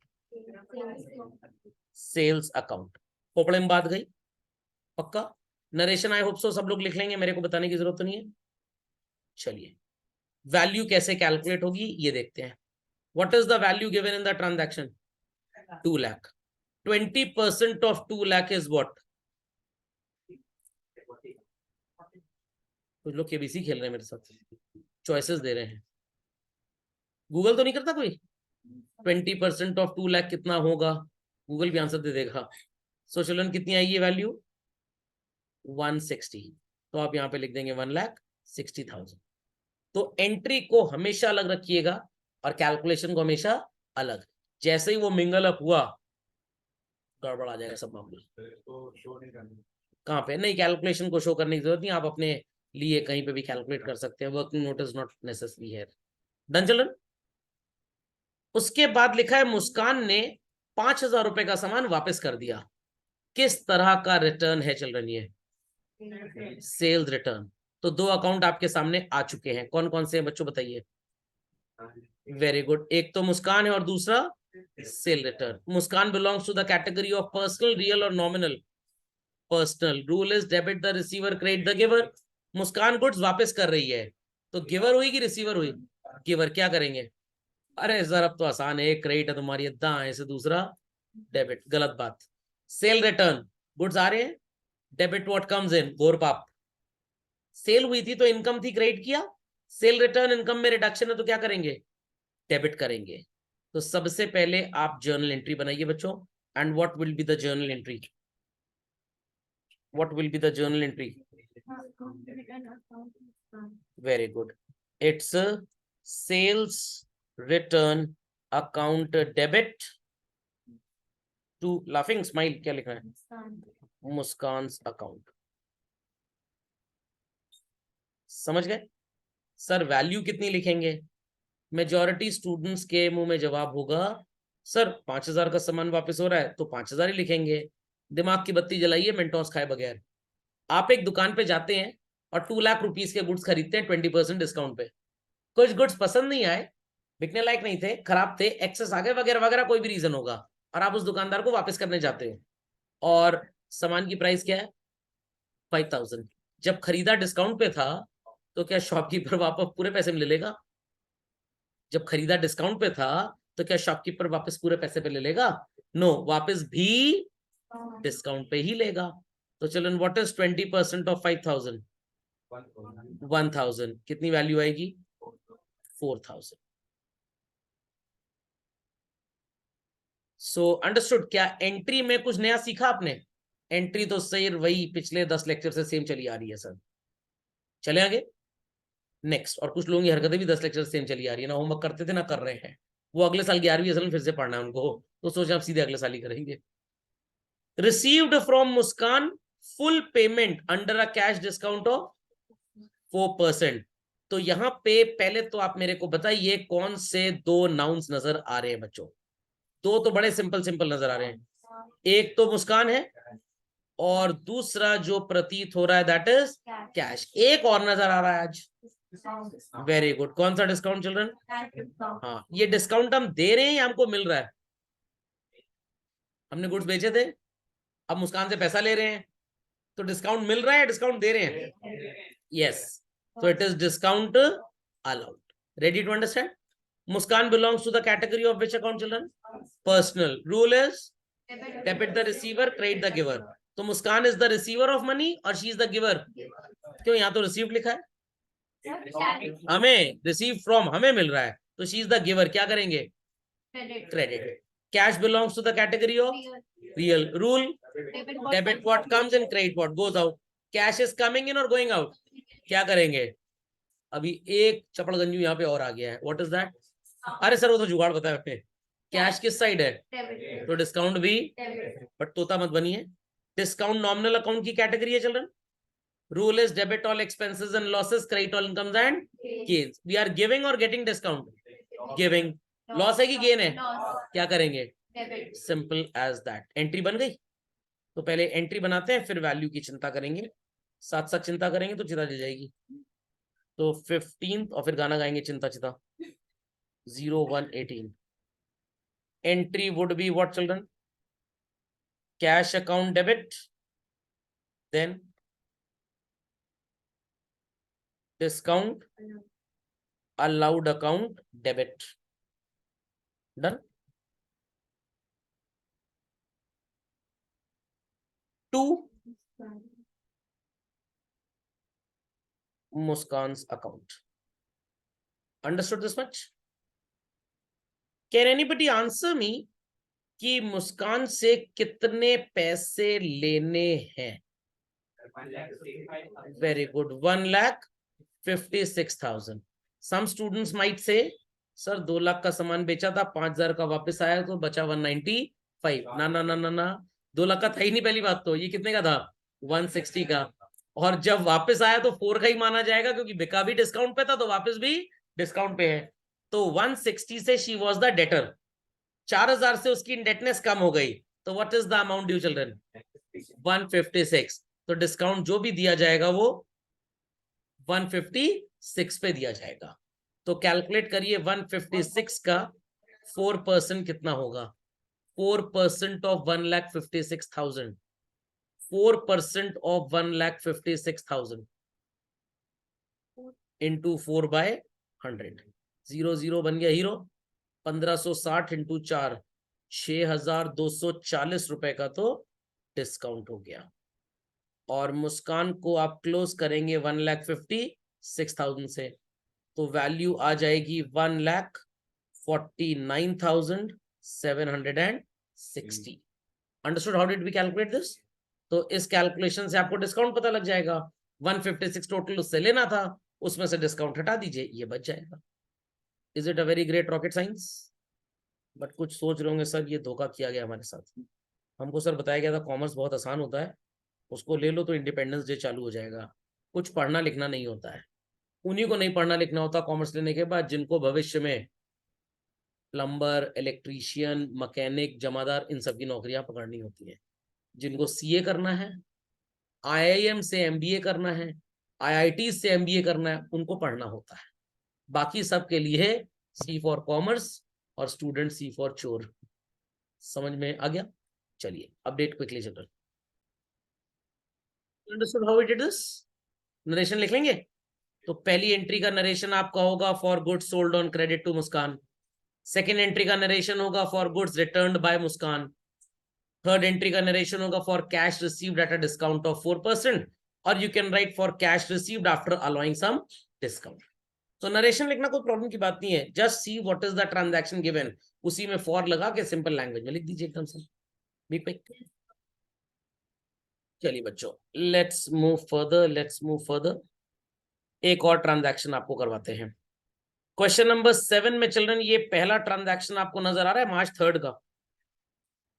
Speaker 1: sales account. पोपड़े में बात गई? पक्का? नरेशन आई होप सो सब लोग लिख लेंगे, मेरे को बताने की जरूरत तो नहीं है। चलिए, वैल्यू कैसे कैलकुलेट होगी ये देखते हैं। What is the value given in the transaction? 2 lakh. 20% of 2 lakh is what? कुछ लोग केबीसी खेल रहे हैं मेरे साथ, चॉइसेस दे रहे हैं। गूगल तो नहीं करता कोई? 20% ऑफ 2 लाख कितना होगा? गूगल भी आंसर दे देगा। सो चिल्ड्रन, कितनी आएगी वैल्यू? 160। तो आप यहाँ पे लिख देंगे 1,60,000। तो एंट्री को हमेशा अलग रखिएगा और कैलकुलेशन को हमेशा अलग। जैसे ही वो मिंगल अप हुआ गड़बड़ आ जाएगा सब मामला। कहाँ पे? नहीं, कैलकुलेशन को शो करने की जरूरत नहीं, आप अपने लिए कहीं पे भी कैलकुलेट कर सकते हैं। Working note is not necessary है। Done children? उसके बाद लिखा है मुस्कान ने 5,000 रुपए का सामान वापस कर दिया। किस तरह का रिटर्न है चिल्ड्रन ये? Sales return. तो दो अकाउंट आपके सामने आ चुके हैं, कौन कौन से हैं बच्चों बताइए? Very good. एक तो मुस्कान है और दूसरा sale return. Muskan belongs to the category of personal, real और nominal? Personal. Rule is debit the receiver, credit the giver. Muskan goods वापस कर रही है, तो गिवर हुई कि रिसीवर हुई? गिवर। क्या करेंगे? अरे सर अब तो आसान है, एक क्रेडिट है तुम्हारी दाएं से, दूसरा डेबिट। गलत बात। सेल रिटर्न, गुड्स आ रहे हैं, डेबिट व्हाट कम्स इन, गोरपाप। सेल हुई थी तो इनकम थी, क्रेडिट किया। सेल रिटर्न इनकम में रिडक्शन है तो क्या करेंगे? डेबिट करेंगे। तो सबसे पहले आप जर्नल एंट्री बनाइए बच्चों। And what will be the journal entry? What will be the journal entry? Very good. It's sales return account debit to, laughing smile क्या लिखना है? मुस्कान अकाउंट। समझ गए? सर वैल्यू कितनी लिखेंगे? मेजॉरिटी स्टूडेंट्स के मुंह में जवाब होगा सर 5,000 का सामान वापस हो रहा है तो 5,000 ही लिखेंगे। दिमाग की बत्ती जलाइए मेंटोस खाए बगैर। आप एक दुकान पे जाते हैं और 2 लाख रुपीस के गुड्स खरीदते हैं 20% डिस्काउंट पे। कुछ गुड्स पसंद नहीं आए, बिकने लायक नहीं थे, खराब थे, एक्सेस आ गए, वगैरह वगैरह कोई भी रीजन होगा, और आप उस दुकानदार को वापस करने जाते हो और सामान की प्राइस क्या है? 5,000। जब खरीदा डिस्काउंट पे था तो क्या शॉपकीपर वापस पूरे पैसे में ले लेगा? जब खरीदा डिस्काउंट पे था तो क्या शॉपकीपर वापस पूरे पैसे पे ले लेगा? नो, वापस भी डिस्काउंट पे ही लेगा। तो चलो, व्हाट इज 20% ऑफ 5,000? 1,000। कितनी वैल्यू आएगी? 4,000। So understood? क्या एंट्री में कुछ नया सीखा आपने? एंट्री तो सही वही पिछले 10 लेक्चर से सेम चली आ रही है सर। चले आगे नेक्स्ट। और कुछ लोगों की हरकतें भी 10 लेक्चर सेम चली आ रही है, ना होमवर्क करते थे ना कर रहे हैं। वो अगले साल 11वीं असल में फिर से पढ़ना है उनको, तो सोचा आप सीधे अगले साल ही करेंगे। Received from Muskan full payment under a cash discount of 4%। तो यहाँ पे पहले तो आप मेरे को बताइए कौन से दो नाउन्स नजर आ रहे हैं बच्चों। दो तो बड़े सिंपल सिंपल नजर आ रहे हैं, एक तो मुस्कान है और दूसरा जो प्रतीत हो रहा है दैट इज कैश। एक और नजर आ रहा है आज, वेरी गुड। कौन सा डिस्काउंट चिल्ड्रन? हाँ, ये डिस्काउंट हम दे रहे हैं या हमको मिल रहा है? हमने गुड्स बेचे थे, अब मुस्कान से पैसा ले रहे हैं, तो डिस्काउंट मिल रहा है, डिस्काउंट दे रहे हैं? Yes, so it is discount allowed. Ready to understand? Muskan belongs to the category of which account, children? Personal. Rule is debit the receiver, credit the giver. तो मुस्कान is the receiver of money और she is the giver. क्यों? यहाँ तो received लिखा है, हमें receive from हमें मिल रहा है, तो she is the giver. क्या करेंगे? Credit. Cash belongs to the category of real. Rule: debit what comes in, credit what goes out. Cash is coming in or going out? क्या करेंगे? अभी एक चपड़गंजू यहाँ पे और आ गया है, व्हाट इज दैट? अरे सर वो तो जुगाड़ बताया आपने। कैश किस साइड है? तो डिस्काउंट भी, बट तोता मत बनिए। डिस्काउंट नॉमिनल अकाउंट की कैटेगरी है children. Rule is debit all expenses and losses, credit all incomes and gains. We are giving और गेटिंग डिस्काउंट? गिविंग। लॉस है कि गेन है? क्या करेंगे? Simple as that. एंट्री बन गई। तो पहले एंट्री बनाते हैं, फिर वैल्यू की चिंता करेंगे। साथ साथ चिंता करेंगे तो चिंता जल जाएगी। तो 15 और फिर गाना गाएंगे चिंता चिता। 0118 entry would be what children? Cash account debit, then discount allowed account debit. Done. To Muskan's account. Understood this much? Can anybody answer me कि मुस्कान से कितने पैसे लेने हैं? Very good, 1,56,000. Some students might say, sir 2 lakh का सामान बेचा था, 5,000 का वापस आया तो बचा 195। ना ना ना ना ना, 2 लाख का था ही नहीं पहली बात तो। ये कितने का था? 160 का। और जब वापस आया तो 4 का ही माना जाएगा, क्योंकि बिका भी डिस्काउंट पे था तो वापस भी डिस्काउंट पे है। तो 160 से शी वॉज द डेटर, 4,000 से उसकी इंडेटनेस कम हो गई, तो what is the amount due children? 156। तो डिस्काउंट जो भी दिया जाएगा वो 156 पे दिया जाएगा। तो कैलकुलेट करिए 156 का 4% कितना होगा? 4% ऑफ 1,56,000। 4% of 1,56,000 into 4/100। 0 बन गया हीरो। 1560 इंटू 4, 6,240 रुपए का तो डिस्काउंट हो गया। और मुस्कान को आप क्लोज करेंगे 1,56,000 से, तो वैल्यू आ जाएगी 1,49,760। Understood how did we calculate this? तो इस कैलकुलेशन से आपको डिस्काउंट पता लग जाएगा। 156 टोटल उससे लेना था, उसमें से डिस्काउंट हटा दीजिए, ये बच जाएगा। Is it a very great rocket science? But कुछ सोच रहे होंगे सर ये धोखा किया गया हमारे साथ। हमको सर बताया गया था कॉमर्स बहुत आसान होता है, उसको ले लो तो इंडिपेंडेंस डे चालू हो जाएगा। कुछ पढ़ना लिखना नहीं होता है। उन्हीं को नहीं पढ़ना लिखना होता कॉमर्स लेने के बाद जिनको भविष्य में प्लम्बर, इलेक्ट्रीशियन, मैकेनिक, जमादार, इन सब की नौकरियां पकड़नी होती है। जिनको सीए करना है, आईआईएम से एमबीए करना है, आईआईटी से एमबीए करना है, उनको पढ़ना होता है। बाकी सब के लिए सी फॉर कॉमर्स और स्टूडेंट सी फॉर चोर। समझ में आ गया? चलिए अपडेट क्विकली चल। Understood how we did this? Narration लिख लेंगे। तो पहली एंट्री का नरेशन आपका होगा for goods sold on credit to Muskan. Second entry का नरेशन होगा for goods returned by Muskan. Third entry का नरेशन होगा for cash received at a discount of 4%, और you can write for cash received after allowing some discount. तो narration लिखना कोई problem की बात नहीं है, just see what is the transaction given, उसी में फॉर लगा के सिंपल लैंग्वेज में लिख दीजिए एकदम से। Be quick. चलिए बच्चों, लेट्स मूव फर्दर। एक और ट्रांजैक्शन आपको करवाते हैं। क्वेश्चन नंबर 7 में चिल्ड्रन ये पहला ट्रांजैक्शन आपको नजर आ रहा है March 3 का।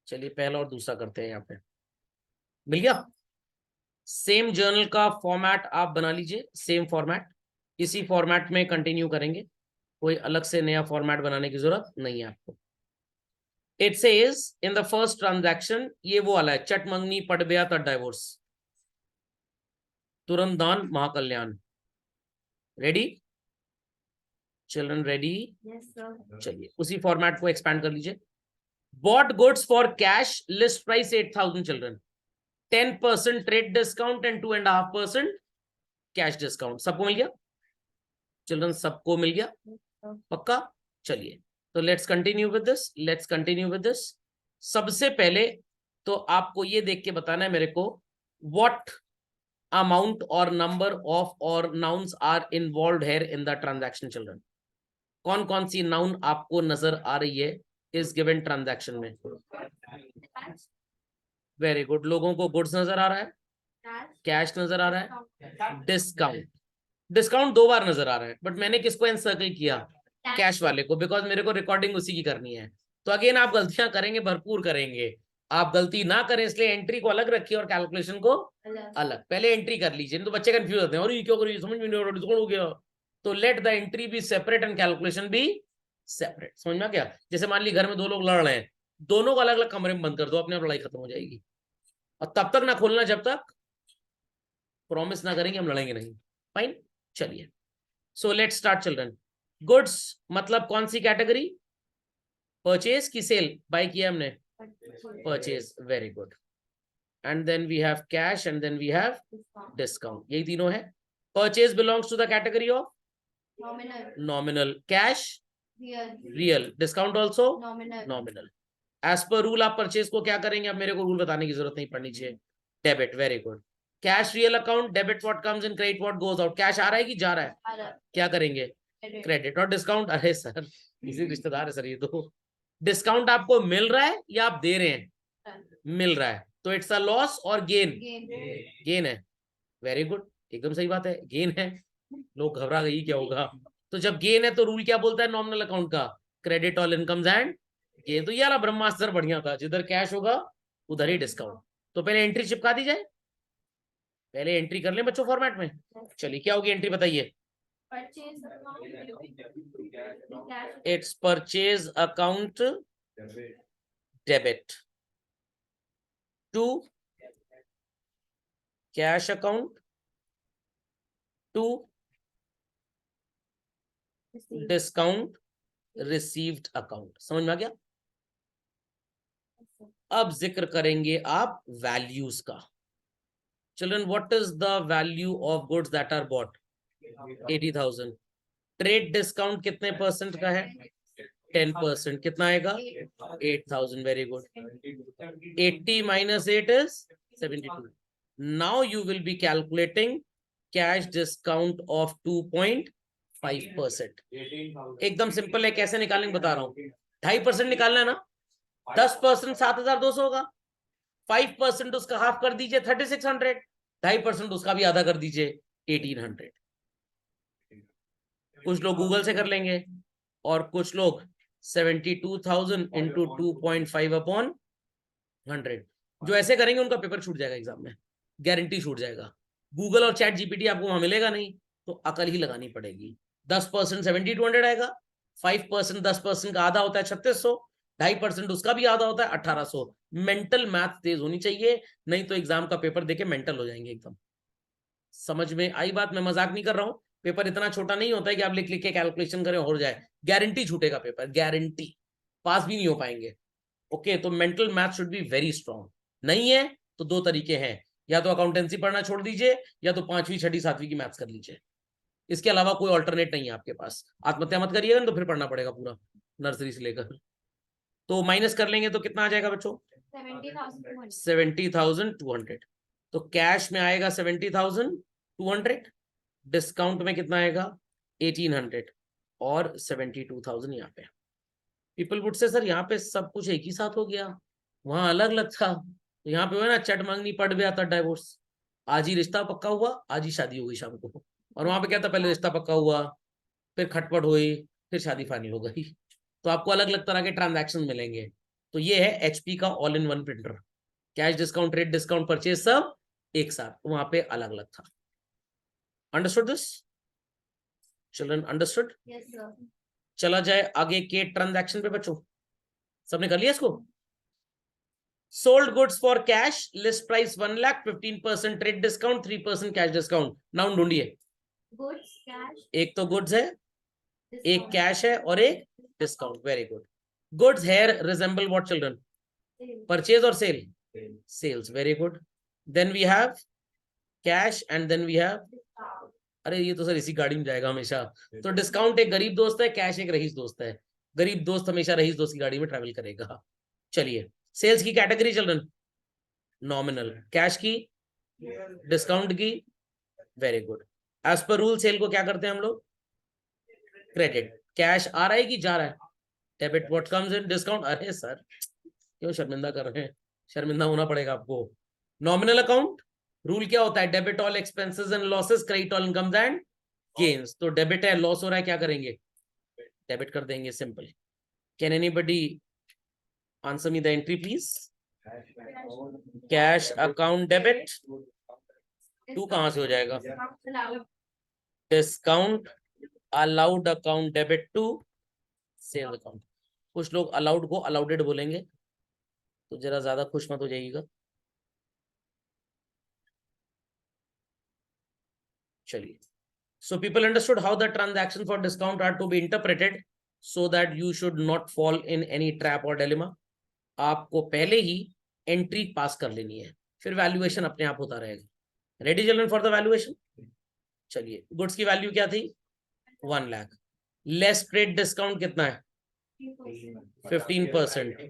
Speaker 1: चलिए पहला और दूसरा करते हैं, यहाँ पे मिल गया। सेम जर्नल का फॉर्मेट आप बना लीजिए, सेम फॉर्मेट, इसी फॉर्मेट में कंटिन्यू करेंगे, कोई अलग से नया फॉर्मेट बनाने की जरूरत नहीं है आपको। It says in the first transaction, ये वो वाला है, चट मंगनी पट ब्याह तट डाइवोर्स, तुरंत दान महाकल्याण। Ready children, ready? चलिए उसी फॉर्मेट को एक्सपैंड कर लीजिए। Bought goods for cash, list price 8,000 children, 10% trade discount and 2.5% cash discount. सबको मिल गया चिल्ड्रन? सबको मिल गया पक्का? चलिए तो let's continue with this, let's continue with this. सबसे पहले तो आपको ये देख के बताना है मेरे को, व्हाट अमाउंट और नंबर ऑफ और nouns are involved here in the transaction children. कौन कौन सी नाउन आपको नजर आ रही है इस गिवन ट्रांजैक्शन में? वेरी गुड, लोगों को गुड्स नजर आ रहा है, कैश नजर आ रहा है, डिस्काउंट, डिस्काउंट 2 बार नजर आ रहा है, बट मैंने किसको एनसर्कल किया? कैश वाले को, बिकॉज मेरे को रिकॉर्डिंग उसी की करनी है। तो अगेन आप गलतियां करेंगे, भरपूर करेंगे, आप गलती ना करें इसलिए एंट्री को अलग रखिए और कैलकुलेशन को अलग। पहले एंट्री कर लीजिए, तो बच्चे कंफ्यूज होते हैं, और ये क्यों करिए, समझ में नहीं आ रहा, डिस्काउंट हो गया। तो let the entry B separate and calculation B separate. समझ में आ गया? जैसे मान ली घर में 2 लोग लड़ रहे हैं, दोनों को अलग अलग कमरे में बंद कर दो, अपने आप लड़ाई खत्म हो जाएगी। और तब तक ना खोलना जब तक प्रॉमिस ना करेंगे हम लड़ेंगे नहीं। फाइन, चलिए so let's start children. Goods मतलब कौन सी कैटेगरी? परचेज की सेल? बाय किया हमने, purchase, very good. And then we have cash and then we have discount, यही तीनों है। Purchase belongs to the category of nominal, cash real, discount also nominal. As per rule आप purchase को क्या करेंगे? अब मेरे को रूल बताने की जरूरत नहीं पड़नी चाहिए, debit, very good. Cash real account, debit what comes in, credit what goes out. Cash आ रहा है कि जा रहा है? क्या करेंगे? क्रेडिट। और डिस्काउंट, अरे सर इसी रिश्तेदार है सर ये तो। डिस्काउंट आपको मिल रहा है या आप दे रहे हैं? मिल रहा है, तो इट्स अ लॉस और गेन? गेन है, वेरी गुड, एकदम सही बात है, गेन है। लोग घबरा गई क्या होगा। तो जब गेन है तो रूल क्या बोलता है नॉमिनल अकाउंट का? Credit all incomes and gain. तो यार ब्रह्मास्त्र बढ़िया था, जिधर कैश होगा उधर ही डिस्काउंट। तो पहले एंट्री चिपका दी जाए, पहले एंट्री कर लें बच्चों फॉर्मेट में। चलिए क्या होगी एंट्री बताइए? It's purchase account debit to cash account to discount received account. समझ में आ गया? अब जिक्र करेंगे आप वैल्यूज का। Children what is the value of goods that are bought? 80,000। Trade discount कितने परसेंट का है? 10%। कितना आएगा? 8,000, very good. 80 minus 8 is 72. Now you will be calculating cash discount of 2.5%. एकदम सिंपल है, कैसे निकालेंगे बता रहा हूं। 2.5% निकालना है ना, 10% 7,200 होगा, 5% उसका हाफ कर दीजिए 3,600, 2.5% उसका भी आधा कर दीजिए 1,800। कुछ लोग गूगल से कर लेंगे और कुछ लोग 72,000 इंटू 2.5 अपॉन 100। जो ऐसे करेंगे उनका पेपर छूट जाएगा एग्जाम में, गारंटी छूट जाएगा। गूगल और चैट जीपीटी आपको वहां मिलेगा नहीं, तो अकल ही लगानी पड़ेगी। 10% 7,200 आएगा, 5% 10% का आधा होता है 3,600, 2.5% उसका भी आधा होता है 1,800। मेंटल मैथ तेज होनी चाहिए, नहीं तो एग्जाम का पेपर देके मेंटल हो जाएंगे एकदम। समझ में आई बात? मैं मजाक नहीं कर रहा हूं, पेपर इतना छोटा नहीं होता है कि आप लिख लिख के कैलकुलेशन करें हो जाए, गारंटी छूटेगा पेपर, गारंटी, पास भी नहीं हो पाएंगे। ओके, तो mental math should be very strong. नहीं है तो 2 तरीके हैं, या तो अकाउंटेंसी पढ़ना छोड़ दीजिए या तो 5वीं 6वीं 7वीं की मैथ्स कर लीजिए, इसके अलावा कोई ऑल्टरनेट नहीं है आपके पास। आत्महत्या मत करिएगा तो फिर पढ़ना पड़ेगा पूरा नर्सरी से लेकर। तो माइनस कर लेंगे तो कितना आ जाएगा बच्चों? 70,200। तो कैश में आएगा 70,200, डिस्काउंट में कितना आएगा? 1,800 और 72,000 यहाँ पे। पीपल वुड से सर यहाँ पे सब कुछ एक ही साथ हो गया, वहां अलग अलग था। तो यहाँ पे हुआ ना, चट मांगनी पड़ गया था डाइवोर्स, आज ही रिश्ता पक्का हुआ, आज ही शादी हो गई शाम को। और वहां पे क्या था? पहले रिश्ता पक्का हुआ, फिर खटपट हुई, फिर शादी फाइनल हो गई। तो आपको अलग अलग तरह के ट्रांजैक्शन मिलेंगे। तो ये है एचपी का all in one printer, cash discount, trade discount, purchase सब एक साथ, वहां पे अलग अलग था। Understood this children, understood?
Speaker 2: Yes sir.
Speaker 1: चला जाए आगे के ट्रांजैक्शन पे बच्चों, सबने कर लिया इसको? Sold goods for cash, list price 1 lakh, 15% trade discount, 3% cash discount. Noun ढूंढिए।
Speaker 2: गुड्स कैश,
Speaker 1: एक तो गुड्स है, एक कैश है और एक discount. Very good. Goods here resemble what children? Purchase और sale? Sales. Very good. Then we have cash and then we have, अरे ये तो सर इसी गाड़ी में जाएगा हमेशा। तो डिस्काउंट एक गरीब दोस्त है, कैश एक रईस दोस्त है। गरीब दोस्त हमेशा रईस दोस्त की गाड़ी में ट्रेवल करेगा। चलिए, सेल्स की कैटेगरी चिल्ड्रन, नॉमिनल। कैश की, डिस्काउंट की, very good. As per rule sale को क्या करते हैं हम लोग? क्रेडिट। कैश आ रहा है कि जा रहा है? Debit. What comes in discount? अरे सर क्यों शर्मिंदा कर रहे हैं, शर्मिंदा होना पड़ेगा आपको। नॉमिनल अकाउंट रूल क्या होता है? Debit all expenses and losses, credit all incomes and gains. तो डेबिट है, लॉस हो रहा है, क्या करेंगे? डेबिट कर देंगे, simple. Can anybody answer me the entry please? Cash account debit. To कहां से हो जाएगा? Discount allowed account debit to sale account. कुछ लोग अलाउड को अलाउडेड बोलेंगे, तो जरा ज्यादा खुश मत हो जाइएगा। चलिए, so people understood how the transaction for discount are to be interpreted so that you should not fall in any trap or dilemma. आपको पहले ही एंट्री पास कर लेनी है, फिर वैल्यूएशन अपने आप होता रहेगा। Ready children for the valuation? चलिए, गुड्स की वैल्यू क्या थी? 1 लाख। लेस ट्रेड डिस्काउंट कितना है? 15%।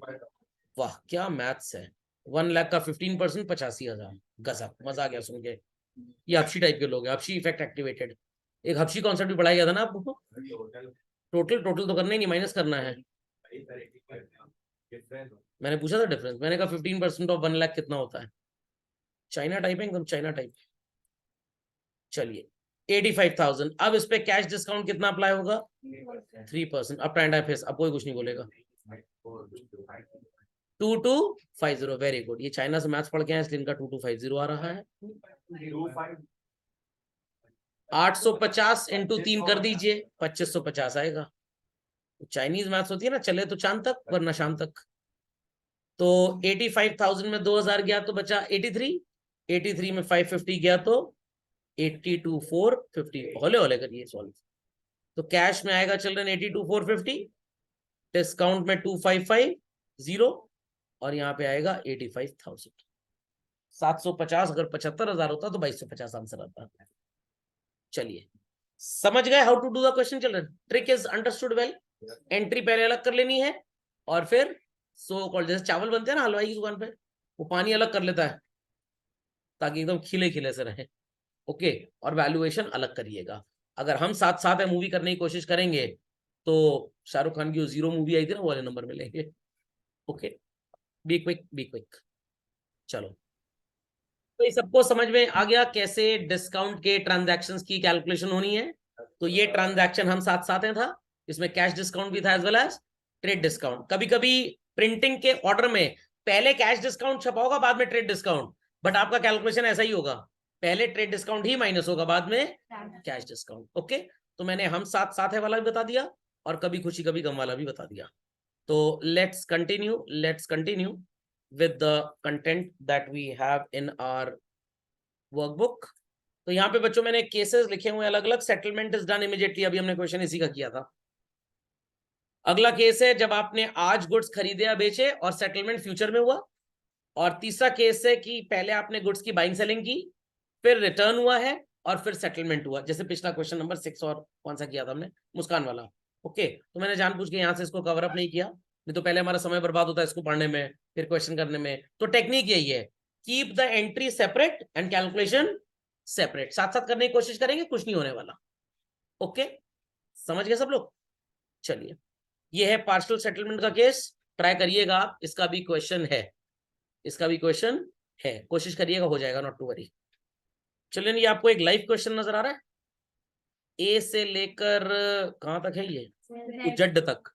Speaker 1: वाह क्या मैथ्स है। 1 लाख का 15%, 85,000। गजब, मजा आ गया सुन के। ये हपशी टाइप के लोग हैं, हपशी इफेक्ट एक्टिवेटेड। एक हपशी कॉन्सेप्ट भी पढ़ाया गया था ना आपको। टोटल तो करना ही नहीं, माइनस करना है। मैंने पूछा था डिफरेंस, मैंने कहा 15% ऑफ 1 लाख कितना होता है? चाइना टाइप है एकदम, चाइना टाइप। चलिए, 85,000। अब इस पे कैश डिस्काउंट कितना अप्लाई होगा? 3%। अब टाइम फेस, अब कोई कुछ नहीं बोलेगा। 2250। Very good. ये चाइना से मैथ्स पढ़ के हैं इसलिए इनका 2250 आ रहा है। 850 इंटू 3 कर दीजिए, 2550 आएगा। चाइनीज मैथ्स होती है ना, चले तो चांद तक वरना शाम तक। तो 85,000 में 2000 गया तो बचा 83, 83 में 550 गया तो 82,450। होले होले करिए सॉल्व। तो कैश में आएगा चिल्ड्रन 82,450, डिस्काउंट में 2,550 और यहाँ पे आएगा 85,000। 750 अगर 75,000 होता तो 2250 आंसर आता। चलिए, समझ गए how to do the question children? Trick is understood well. Entry पहले अलग कर लेनी है और फिर सो कॉल्ड, जैसे चावल बनते हैं ना हलवाई की दुकान पे, वो पानी अलग कर लेता है ताकि एकदम खिले खिले से रहे। ओके, और वैल्यूएशन अलग करिएगा। अगर हम साथ साथ है मूवी करने की कोशिश करेंगे तो शाहरुख खान की 0 मूवी आई थी ना, वो वाले नंबर मिलेंगे। Okay, B quick be quick. चलो, तो ये सबको समझ में आ गया कैसे डिस्काउंट के ट्रांजैक्शंस की कैलकुलेशन होनी है? तो ये ट्रांजैक्शन हम साथ साथ हैं था, इसमें कैश डिस्काउंट भी था as well as trade discount. कभी कभी प्रिंटिंग के ऑर्डर में पहले कैश डिस्काउंट छपा होगा, बाद में ट्रेड डिस्काउंट, बट आपका कैलकुलेशन ऐसा ही होगा, पहले ट्रेड डिस्काउंट ही माइनस होगा, बाद में कैश डिस्काउंट। ओके, तो मैंने हम साथ साथ है वाला भी बता दिया और कभी खुशी कभी गम वाला भी बता दिया। तो let's continue with the content that we have in our workbook. तो यहाँ पे बच्चों मैंने केसेस लिखे हुए अलग अलग। सेटलमेंट इज डन इमीडिएटली, अभी हमने क्वेश्चन इसी का किया था। अगला केस है जब आपने आज गुड्स खरीदे या बेचे और सेटलमेंट फ्यूचर में हुआ। और तीसरा केस है कि पहले आपने गुड्स की बाइंग सेलिंग की, फिर रिटर्न हुआ है और फिर सेटलमेंट हुआ, जैसे पिछला क्वेश्चन नंबर 6 और कौन सा किया था हमने, मुस्कान वाला। ओके, तो मैंने जानबूझ के यहाँ से इसको कवर अप नहीं किया, नहीं तो पहले हमारा समय बर्बाद होता है इसको पढ़ने में फिर क्वेश्चन करने में। तो टेक्निक यही है, keep the entry separate and calculation separate. साथ साथ करने की कोशिश करेंगे, कुछ नहीं होने वाला। ओके, समझ गए सब लोग? चलिए, ये है पार्शियल सेटलमेंट का केस, ट्राई करिएगा आप, इसका भी क्वेश्चन है, इसका भी क्वेश्चन है, कोशिश करिएगा हो जाएगा, नॉट टू वरी। चलिए, ये आपको एक लाइव क्वेश्चन नजर आ रहा है। ए से लेकर कहां तक है ये,
Speaker 2: Z.
Speaker 1: जेड तक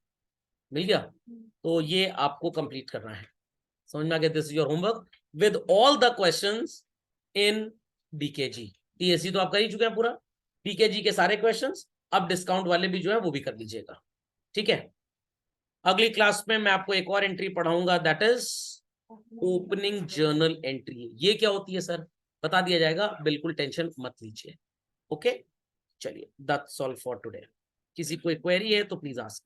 Speaker 1: मिल गया। तो ये आपको कंप्लीट करना है, समझ में आ गया। This is your homework with all the questions in DKG. TSC तो आप कर ही चुके हैं पूरा, डीकेजी के सारे क्वेश्चंस, अब डिस्काउंट वाले भी जो है वो भी कर लीजिएगा, ठीक है। अगली क्लास में मैं आपको एक और एंट्री पढ़ाऊंगा, that is opening journal entry. ये क्या होती है सर, बता दिया जाएगा, बिल्कुल टेंशन मत लीजिए। ओके, चलिए दैट्स ऑल फॉर टुडे। किसी कोई क्वेरी है तो प्लीज आस्क।